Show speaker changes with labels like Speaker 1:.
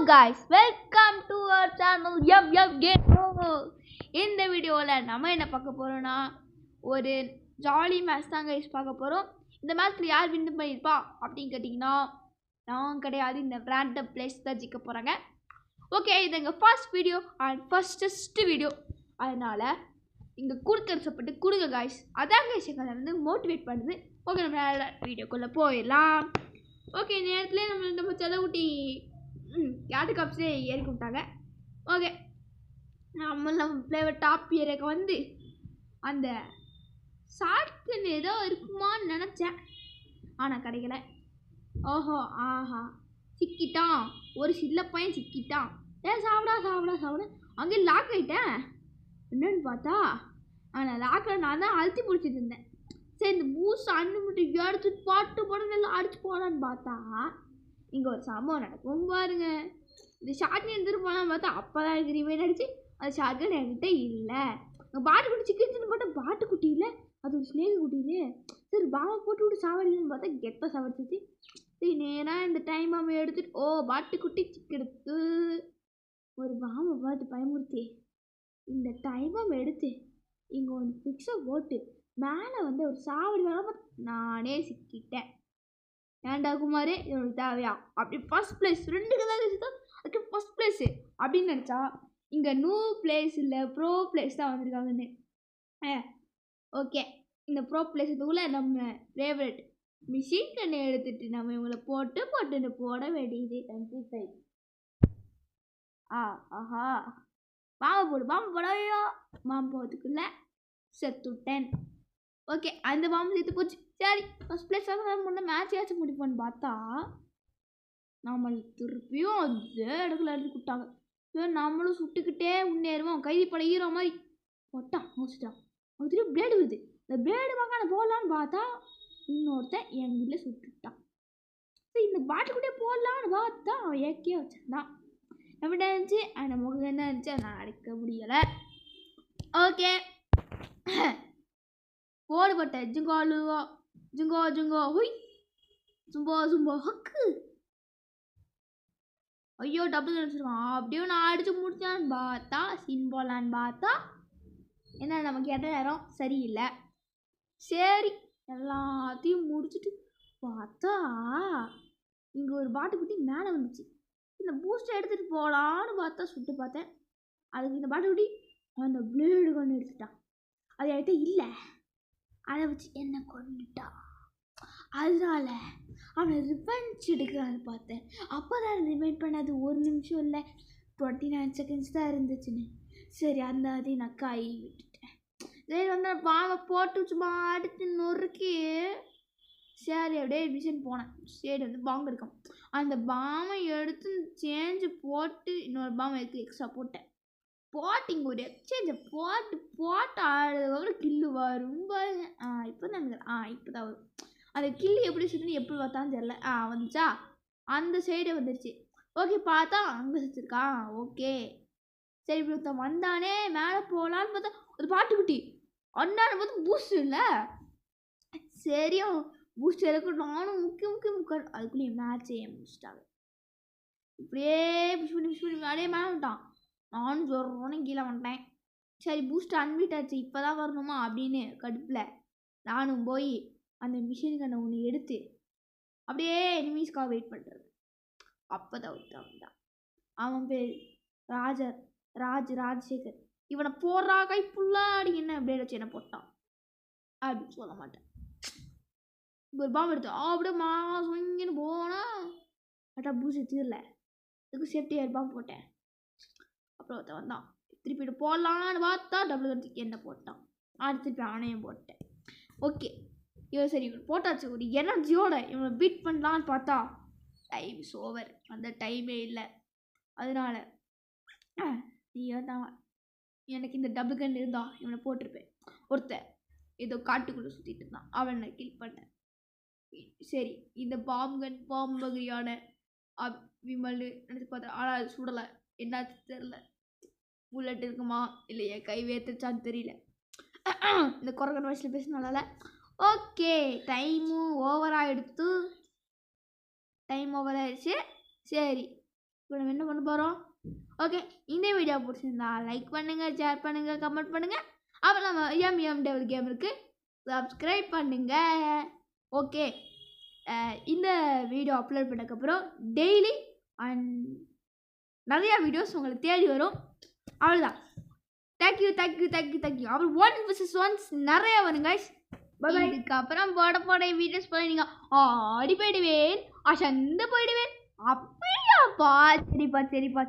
Speaker 1: guys, welcome to our channel Game. இந்த வீடியோவில் நம்ம என்ன பார்க்க போகிறோன்னா ஒரு ஜாலி மேட்ச் தான் கைஸ் பார்க்க போகிறோம். இந்த மேட்ச்சில் யார் வின் பண்ணியிருப்பா அப்படின்னு கேட்டிங்கன்னா நான் கிடையாது, இந்த ரேண்டம் பிளேஸ் தான் ஜிக்க போகிறாங்க. ஓகே, இது எங்கள் first video and first video, அதனால் இங்கே கொடுக்க சப்போர்ட்டு கொடுங்க கைஸ். அதான் கைஸ் எங்களை வந்து மோட்டிவேட் பண்ணுது. ஓகே, நம்ம வீடியோக்குள்ளே போயிடலாம். ஓகே, இந்த நேரத்தில் நம்ம செலவுட்டி யாரு கப்ஸே ஏறிக்க விட்டாங்க. ஓகே, நம்ம ஃப்ளேவர் டாப் ஏரியாவுக்கு வந்து அந்த ஷார்ட்கன் ஏதோ இருக்குமான்னு நினச்சேன், ஆனால் கிடைக்கல. ஓஹோ ஆஹா, சிக்கிட்டான், ஒரு சில்ல பையன் சிக்கிட்டான். சாப்பிட அங்கே லாக் ஆகிட்டேன். என்னன்னு பார்த்தா ஆனால் லாக்கில் நான் தான் அழுத்தி பிடிச்சிட்டு இருந்தேன். சரி, இந்த பூஸ் அன்னிமிட்டு எடுத்துட்டு பாட்டு போட நல்லா அடிச்சு போகலான்னு பார்த்தா இங்கே ஒரு சம்பவம் நடக்கும் பாருங்க. இந்த ஷார்ட்கன் எடுத்துகிட்டு போகலான்னு பார்த்தா அப்போ தான் எனக்கு ரிமைண்ட் அடிச்சு அந்த ஷார்ட்கன் என்கிட்ட இல்லை. பாட்டுக்குட்டி சிக்கிச்சுன்னு பார்த்தா பாட்டுக்குட்டி இல்லை, அது ஒரு ஸ்னேக குட்டியிலே. சரி, பாவை போட்டு விட்டு சாவடிக்கணும்னு பார்த்தா கெட்டாக சாவடிச்சிச்சு. சரி, நேராக இந்த டைம் பாம்பை எடுத்துட்டு பாட்டுக்குட்டி சிக்கெடுத்து ஒரு பாம்பை பார்த்து பயமுறுத்தி இந்த டைம் பாம்பை எடுத்து இங்கே ஒன்று ஃபிக்ஸை போட்டு மேலே வந்து ஒரு சாவடி வேணாம நானே சிக்கிட்டேன். ஏன்டா குமார், இவனுக்கு தேவையா? அப்படி ஃபஸ்ட் பிளேஸ் 2 தான் அதுக்கு ஃபஸ்ட் பிளேஸு அப்படின்னு நினச்சா இங்கே பிளேஸ் இல்லை, ப்ரோ பிளேஸ் தான் வந்திருக்காங்கன்னு. ஓகே, இந்த ப்ரோ பிளேஸுக்குள்ளே நம்ம ஃபேவரட் மிஷின் கண்ணை எடுத்துட்டு நம்ம இவங்களை போட்டுன்னு போட வேண்டியது. 25. ஆஹா, பாம்பு போடவையோ பாம்பு போகிறதுக்குள்ள செத்துட்டேன். ஓகே, அந்த பாம்பு சேர்த்து போச்சு. சரி, ஃபஸ்ட் பிளேஸ் முன்னே மேட்ச் ஏதாச்சும் முடிப்போன்னு பார்த்தா நம்மளை திருப்பியும் அதே இடத்துல எழுதி கொடுத்தாங்க. சரி, நம்மளும் சுட்டுக்கிட்டே முன்னேறுவோம். கைதி பட ஹீரோ மாதிரி போட்டான், முடிச்சுட்டான். அது திருப்பி பிளேடு வருது. இந்த பிளேடு வாங்க போடலான்னு பார்த்தா இன்னொருத்தன் என் வீட்டில் சுட்டுட்டான். சரி, இந்த பாட்டுக்கிட்டே போடலான்னு பார்த்தா அவன் ஏக்கே வச்சிருந்தான். எப்படி இருந்துச்சு அந்த முகம் என்ன இருந்துச்சு, நான் அடைக்க முடியலை. ஓகே, போடுபட்ட ஜுங்கோ ஹுய் சும்போ ஹக்கு. ஐயோ, டபுள் நினச்சிருக்கான். அப்படியே நான் அடித்து முடிச்சான்னு பார்த்தா சீன் போடலான்னு பார்த்தா என்ன நமக்கு எட்ட நேரம் சரியில்லை. சரி, எல்லாத்தையும் முடிச்சுட்டு பார்த்தா இங்கே ஒரு பாட்டுக்குட்டி மேலே வந்துச்சு. இந்த பூஸ்டர் எடுத்துகிட்டு போகலான்னு பார்த்தா சுட்டு பார்த்தேன். அதுக்கு இந்த பாட்டுக்குட்டி அந்த பிளேடு கொண்டு எடுத்துட்டான். அது என்கிட்ட இல்லை, அதை வச்சு என்ன கொண்டுட்டான். அதனால அவனை ரிவெஞ்ச் எடுக்கலான்னு பார்த்தேன். அப்போ தான் ரிமைண்ட் பண்ணது 1 நிமிஷம் இல்லை, 29 செகண்ட்ஸ் தான் இருந்துச்சுன்னு. சரி, அந்த அதையும் நான் கை விட்டுட்டேன். சரி, வந்து பாம்பை போட்டு சும்மா அடுத்து நொறுக்கி சரி அப்படியே மிஷின் போனேன். சரி, வந்து பாம்பு எடுக்கும். அந்த பாம்பை எடுத்து சேஞ்சு போட்டு இன்னொரு பாம்பை எடுத்து எக்ஸ்ட்ரா போட்டேன். போட்டிங்க ஒரு எக்ஸ்சேஞ்சை போட்டு ஆடுறதுக்கப்புறம் கில்லு வரும் பாருங்க. இப்போ தான் இப்போ தான் வரும். அந்த கில்லு எப்படி சுற்றி எப்படி பார்த்தான்னு தெரியல. வந்துச்சா, அந்த சைடே வந்துடுச்சு. ஓகே, பார்த்தா அங்கே சுற்றிருக்கான். ஓகே, சரி, இப்படி ஒருத்தன் வந்தானே மேலே போகலான்னு பார்த்தா ஒரு பாட்டுக்குட்டி அண்ணான்னு பார்த்து பூஸ்ட் இல்லை. சரியும் பூஸ்ட் இறக்கும், நானும் முக்கிய அதுக்குள்ளேயே மேட்சே முடிச்சிட்டாங்க. இப்படியே புஷ் பண்ணி மேலே வந்துட்டான். நானும் சொல்கிறோன்னு கீழே வந்துட்டேன். சரி, பூஸ்ட் அன்மிட் ஆச்சு, இப்போ தான் வரணுமா அப்படின்னு கடுப்பில் நானும் போய் அந்த மிஷின் கண்ணை ஒன்று எடுத்து அப்படியே எனிமீஸ்க்காக வெயிட் பண்ணுறது. அப்போ தான் வந்தான். அவன் பேர் ராஜசேகர். இவனை போடுறா கை புள்ளாடி என்ன அப்படியே வச்சு என்ன போட்டான் அப்படின்னு சொல்ல மாட்டேன். ஒரு பாம்பு எடுத்து அப்படியே மாசங்கின்னு போனா அட்டா பூஸ்ட் தீரல. இதுக்கு சேஃப்டியாக பாம்பு போட்டேன். அப்புறம் ஒருத்தன் வந்தான், திருப்பிட்டு போடலான்னு பார்த்தா டபுள் கடிச்சு என்ன போட்டான். திருப்பி அவனையும் போட்டேன். ஓகே, இவன் சரி இவன் போட்டாச்சு. ஒரு எனர்ஜியோட இவனை பீட் பண்ணலான்னு பார்த்தா டைம் இஸ் ஓவர். அந்த டைமே இல்லை. அதனால நீ தான் எனக்கு இந்த டபுள் கன் இருந்தா இவனை போட்டிருப்பேன். ஒருத்தன் ஏதோ காட்டுக்குள்ளே சுற்றிட்டு இருந்தான், அவனை கில் பண்ணேன். சரி, இந்த பாம்பகிரியான விமல் நினச்சி பார்த்தேன். ஆனால் அது சுடலை, என்னாச்சு தெரில. புல்லட் இருக்குமா இல்லையா, கை வேத்துச்சான்னு தெரியல. இந்த குரங்கன் வயசில் பேசினால. ஓகே, டைமும் ஓவராகிடுச்சு. சரி, இப்போ நம்ம என்ன பண்ண போகிறோம்? ஓகே, இந்த வீடியோ பிடிச்சிருந்தா லைக் பண்ணுங்கள், ஷேர் பண்ணுங்கள், கமெண்ட் பண்ணுங்கள். அப்புறம் நம்ம எம் டெவல் கேமருக்கு சப்ஸ்கிரைப் பண்ணுங்கள். ஓகே, இந்த வீடியோ அப்லோட் பண்ணதுக்கப்புறம் டெய்லி அண்ட் நிறையா வீடியோஸ் உங்களுக்கு தேடி வரும். அவ்வளோதான். தேங்க்யூ. அப்புறம் 1 vs 1 நிறைய வரும் guys. By by. இதுக்கப்புறம் போட வீடியோஸ் போல நீங்கள் ஆடி போயிடுவேன், அசந்து போயிடுவேன். அப்படியாப்பா? சரிப்பா.